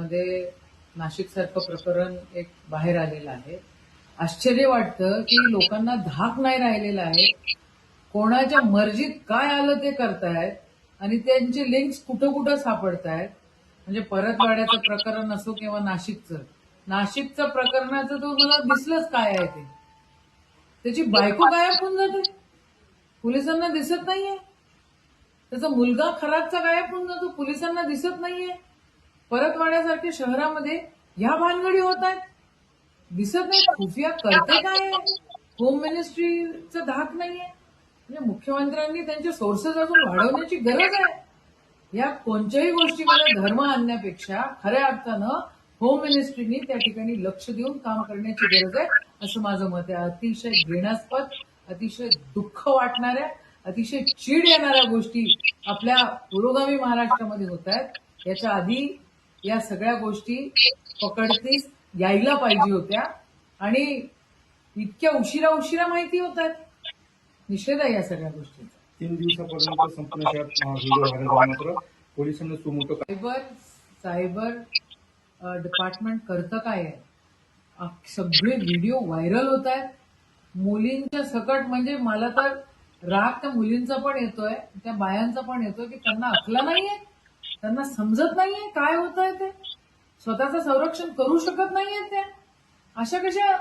मध्ये नाशिकसारखं प्रकरण एक बाहेर आलेलं आहे. आश्चर्य वाटतं की लोकांना धाक नाही राहिलेला आहे. कोणाच्या मर्जीत काय आलं ते करतायत आणि त्यांचे लिंक्स कुठं कुठं सापडतायत. म्हणजे परतवाड्याचं प्रकरण असो किंवा नाशिकचं प्रकरणाचं तो मला दिसलंच काय आहे ते. त्याची बायको गायब होऊन जाते, पोलिसांना दिसत नाहीये. त्याचा मुलगा खराबचा गायब होऊन जातो, पोलिसांना दिसत नाहीये. परतवाड्यासारख्या शहरामध्ये ह्या भानगडी होत आहेत, दिसत नाही. खुफिया करते काय आहे? होम मिनिस्ट्रीचं धाक नाहीये. म्हणजे मुख्यमंत्र्यांनी त्यांचे सोर्सेस अजून वाढवण्याची गरज आहे. या कोणत्याही गोष्टीमध्ये धर्म आणण्यापेक्षा खऱ्या अर्थानं होम मिनिस्ट्रीनी त्या ठिकाणी लक्ष देऊन काम करण्याची गरज आहे, असं माझं मत आहे. अतिशय घृणास्पद, अतिशय दुःख वाटणाऱ्या, अतिशय चीड येणाऱ्या गोष्टी आपल्या पुरोगामी महाराष्ट्रामध्ये होत आहेत. याच्या आधी या सगळ्या गोष्टी पकडतीस यायला पाहिजे होत्या आणि इतक्या उशिरा माहिती होत आहेत. निषेध आहे या सगळ्या गोष्टींचा. 3 दिवसापर्यंत संपूर्ण शहरात व्हिडिओ व्हायरल झाला, मात्र पोलिसांनी सुमोटो सायबर डिपार्टमेंट करतं काय आहे? सगळे व्हिडिओ व्हायरल होत आहेत मुलींच्या सकट. म्हणजे मला तर राग त्या मुलींचा पण येतोय, त्या बायांचा पण येतोय की त्यांना अकला नाहीये, त्यांना समजत नाहीये काय होत आहे ते, स्वतःचं संरक्षण करू शकत नाहीये. त्या अशा कशा,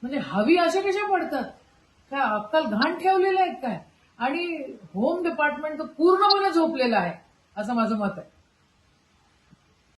म्हणजे हवी अशा कशा पडतात? काय अक्कल घाण ठेवलेल्या आहेत काय? आणि होम डिपार्टमेंट तर पूर्णपणे झोपलेलं आहे, असं माझं मत आहे.